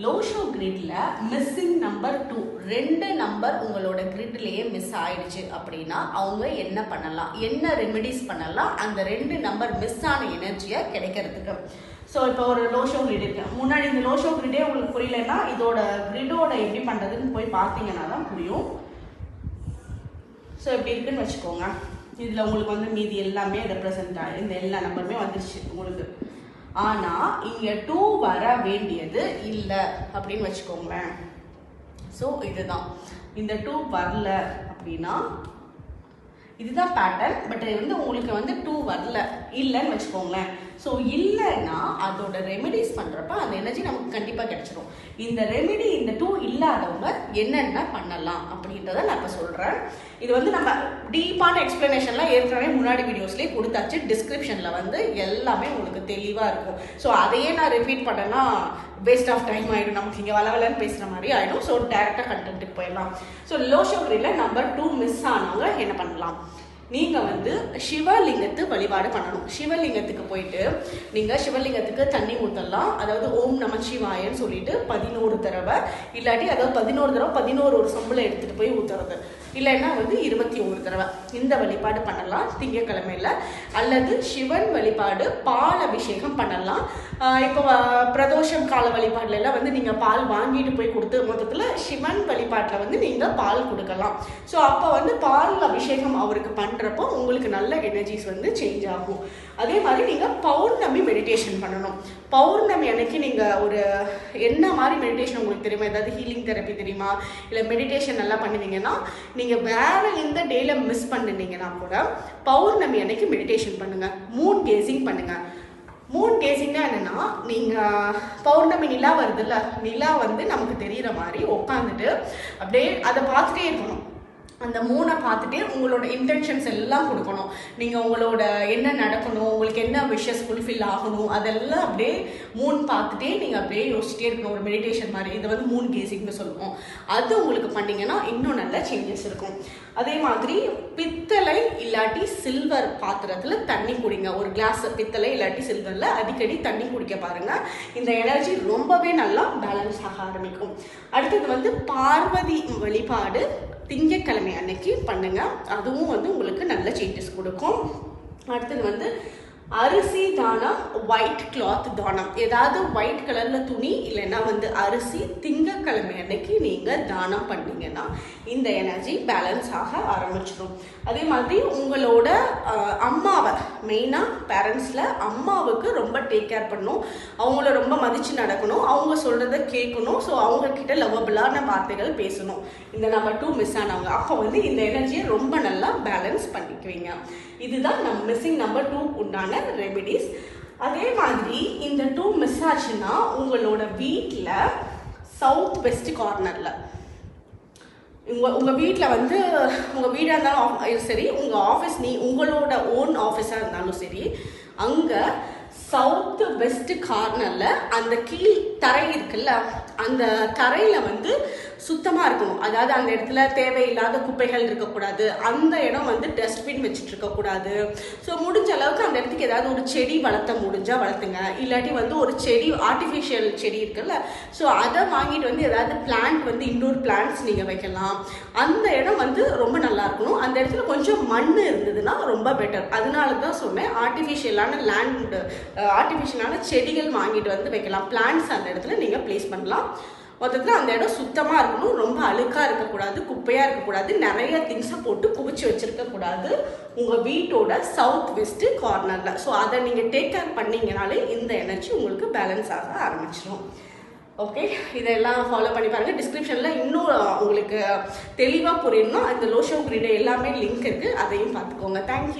லோஷோ கிரிட்ல missing number 2 2 number உங்களோட கிரிட்லயே miss ஆயிடுச்சு அப்படின்னா அவங்க என்ன பண்ணலாம், என்ன ரெமெடிஸ் பண்ணலாம் அந்த 2 நம்பர் மிஸ் ஆன எனர்ஜியை கிடைக்கிறதுக்கு. ஸோ இப்போ ஒரு லோஷோ கிரிட் இருக்கு. முன்னாடி இந்த லோஷோ கிரிட்டே உங்களுக்கு புரியலன்னா இதோட கிரிடோட எப்படி பண்ணுறதுன்னு போய் பார்த்தீங்கன்னா தான் புரியும். ஸோ எப்படி இருக்குன்னு வச்சுக்கோங்க. இதில் உங்களுக்கு வந்து மீதி எல்லாமே ரெப்ரசன்ட் ஆகி இந்த எல்லா நம்பருமே வந்துருச்சு உங்களுக்கு. ஆனால் இங்கே 2 வர வேண்டியது இல்லை அப்படின்னு வச்சுக்கோங்களேன். ஸோ இதுதான் இந்த 2 வரல அப்படின்னா இதுதான் பேட்டர்ன். பட் வந்து உங்களுக்கு வந்து 2 வரல இல்லைன்னு வச்சுக்கோங்களேன். ஸோ இல்லைன்னா அதோட ரெமெடிஸ் பண்ணுறப்ப அந்த எனர்ஜி நமக்கு கண்டிப்பாக கிடைச்சிடும். இந்த ரெமெடி இந்த 2 இல்லாதவங்க என்னென்ன பண்ணலாம் அப்படின்றத நான் இப்போ சொல்கிறேன். இது வந்து நம்ம டீப்பான எக்ஸ்பிளனேஷன்லாம் ஏற்கனவே முன்னாடி வீடியோஸ்லேயே கொடுத்தாச்சு. டிஸ்கிரிப்ஷனில் வந்து எல்லாமே உங்களுக்கு தெளிவாக இருக்கும். ஸோ அதையே நான் ரிப்பீட் பண்ணேன்னா வேஸ்ட் ஆஃப் டைம் ஆகிடும், நமக்கு இங்கே வளவலன்னு பேசுகிற மாதிரி ஆகிடும். ஸோ டேரெக்டாக கண்டென்ட்டுக்கு போயிடலாம். ஸோ லோஷோ கிரிட்ல நம்பர் 2 மிஸ் ஆனவங்க என்ன பண்ணலாம், நீங்கள் வந்து சிவலிங்கத்து வழிபாடு பண்ணணும். சிவலிங்கத்துக்கு போயிட்டு நீங்கள் சிவலிங்கத்துக்கு தண்ணி ஊற்றலாம். அதாவது ஓம் நம சிவாயன்னு சொல்லிட்டு 11 தடவை, இல்லாட்டி அதாவது 11 தடவை 11 ஒரு சொம்பில் எடுத்துகிட்டு போய் ஊற்றுறது, இல்லைன்னா வந்து 21 தடவை இந்த வழிபாடு பண்ணலாம் திங்கக்கிழமையில். அல்லது சிவன் வழிபாடு பால் அபிஷேகம் பண்ணலாம். இப்போ பிரதோஷம் கால வழிபாடுலாம் வந்து நீங்கள் பால் வாங்கிட்டு போய் கொடுத்து மொத்தத்தில் சிவன் வழிபாட்டில் வந்து நீங்கள் பால் கொடுக்கலாம். ஸோ அப்போ வந்து பால் அபிஷேகம் அவருக்கு பண்ணுறப்போ உங்களுக்கு நல்ல எனர்ஜிஸ் வந்து சேஞ்ச் ஆகும். அதே மாதிரி நீங்கள் பௌர்ணமி மெடிடேஷன் பண்ணணும். பௌர்ணமி அன்னைக்கு நீங்கள் ஒரு என்ன மாதிரி மெடிடேஷன் உங்களுக்கு தெரியுமா, ஏதாவது ஹீலிங் தெரப்பி தெரியுமா, இல்லை மெடிடேஷன் நல்லா பண்ணுவீங்கன்னா நீங்கள் வேறு எந்த டேயில் மிஸ் பண்ணினீங்கன்னா கூட பௌர்ணமி அன்னைக்கு மெடிடேஷன் பண்ணுங்கள். மூன் கேசிங் பண்ணுங்கள். மூன் கேசிங்னா என்னென்னா, நீங்கள் பௌர்ணமி நிலா வருதுல்ல, நிலா வந்து நமக்கு தெரிகிற மாதிரி உட்காந்துட்டு அப்படியே அதை பார்த்துட்டே இருக்கணும். அந்த மூனை பார்த்துட்டே உங்களோட இன்டென்ஷன்ஸ் எல்லாம் கொடுக்கணும். நீங்கள் உங்களோட என்ன நடக்கணும், உங்களுக்கு என்ன விஷஸ் ஃபுல்ஃபில் ஆகணும், அதெல்லாம் அப்படியே மூன் பார்த்துட்டே நீங்கள் அப்படியே யோசிச்சுட்டே இருக்கணும். ஒரு மெடிடேஷன் மாதிரி. இதை வந்து மூன் கேசிங்னு சொல்லுவோம். அது உங்களுக்கு பண்ணிங்கன்னா இன்னும் நல்ல சேஞ்சஸ் இருக்கும். அதே மாதிரி பித்தளை இல்லாட்டி சில்வர் பாத்திரத்தில் தண்ணி குடிங்க. ஒரு கிளாஸ் பித்தளை இல்லாட்டி சில்வரில் அடிக்கடி தண்ணி குடிக்க பாருங்கள். இந்த எனர்ஜி ரொம்பவே நல்லா பேலன்ஸ் ஆக ஆரம்பிக்கும். அடுத்தது வந்து பார்வதி வழிபாடு திங்கட்கிழமை அன்னைக்கு பண்ணுங்க. அதுவும் வந்து உங்களுக்கு நல்ல சேஞ்சஸ் கொடுக்கும். அடுத்தது வந்து அரிசி தானம், ஒயிட் கிளாத் தானம். ஏதாவது ஒயிட் கலரில் துணி இல்லைன்னா வந்து அரிசி திங்கட்கிழமை அன்னைக்கு நீங்கள் தானம் பண்ணீங்கன்னா இந்த எனர்ஜி பேலன்ஸ் ஆக ஆரம்பிச்சிடும். அதே மாதிரி உங்களோட அம்மாவை, மெயினாக பேரண்ட்ஸில் அம்மாவுக்கு ரொம்ப டேக் கேர் பண்ணணும். அவங்கள ரொம்ப மதித்து நடக்கணும். அவங்க சொல்கிறத கேட்கணும். ஸோ அவங்கக்கிட்ட லவ்வபிளான வார்த்தைகள் பேசணும். இந்த நம்பர் 2 மிஸ் ஆனவங்க அப்போ வந்து இந்த எனர்ஜியை ரொம்ப நல்லா பேலன்ஸ் பண்ணிக்குவீங்க. இதுதான் நம்ம மிஸ்ஸிங் நம்பர் 2 உண்டான ரெமெடிஸ். அதே மாதிரி இந்த 2 மிஸ் ஆச்சுன்னா உங்களோட வீட்டில் சவுத் வெஸ்ட் கார்னரில் உங்கள் வீட்டில் வந்து உங்கள் வீடாக இருந்தாலும் சரி, உங்கள் ஆஃபீஸ் உங்களோட ஓன் ஆஃபீஸாக இருந்தாலும் சரி, அங்கே சவுத் வெஸ்ட் கார்னரில் அந்த கீழ் தரை இருக்குல்ல, அந்த தரையில் வந்து சுத்தமாக இருக்கணும். அதாவது அந்த இடத்துல தேவையில்லாத குப்பைகள் இருக்கக்கூடாது. அந்த இடம் வந்து டஸ்ட்பின் வச்சுட்டு இருக்கக்கூடாது. ஸோ முடிஞ்ச அளவுக்கு அந்த இடத்துக்கு ஏதாவது ஒரு செடி முடிஞ்சால் வளர்த்துங்க. இல்லாட்டி வந்து ஒரு செடி, ஆர்டிஃபிஷியல் செடி இருக்குல்ல, ஸோ அதை வாங்கிட்டு வந்து ஏதாவது பிளான்ட் வந்து இன்டோர் பிளான்ட்ஸ் நீங்கள் வைக்கலாம். அந்த இடம் வந்து ரொம்ப நல்லா இருக்கணும். அந்த இடத்துல கொஞ்சம் மண் இருந்ததுன்னா ரொம்ப பெட்டர். அதனால தான் சொன்னேன், ஆர்டிஃபிஷியலான லேண்ட், ஆர்டிஃபிஷியலான செடிகள் வாங்கிட்டு வந்து வைக்கலாம். பிளான்ட்ஸ் அந்த இடத்துல நீங்கள் பிளேஸ் பண்ணலாம். மொத்தத்தில் அந்த இடம் சுத்தமாக இருக்கணும். ரொம்ப அழுக்காக இருக்கக்கூடாது, குப்பையாக இருக்கக்கூடாது, நிறைய திங்ஸை போட்டு குவிச்சு வச்சுருக்கக்கூடாது உங்கள் வீட்டோட சவுத் வெஸ்ட் கார்னரில். ஸோ அதை நீங்கள் டேக் கேர் பண்ணிங்கனாலே இந்த எனர்ஜி உங்களுக்கு பேலன்ஸ் ஆக ஆரம்பிச்சிடும். ஓகே, இதெல்லாம் ஃபாலோ பண்ணி பாருங்கள். டிஸ்கிரிப்ஷனில் இன்னும் உங்களுக்கு தெளிவாக புரியணும்னா அந்த லோஷோ கிரிட் எல்லாமே லிங்க் இருக்குது, அதையும் பார்த்துக்கோங்க. தேங்க்யூ.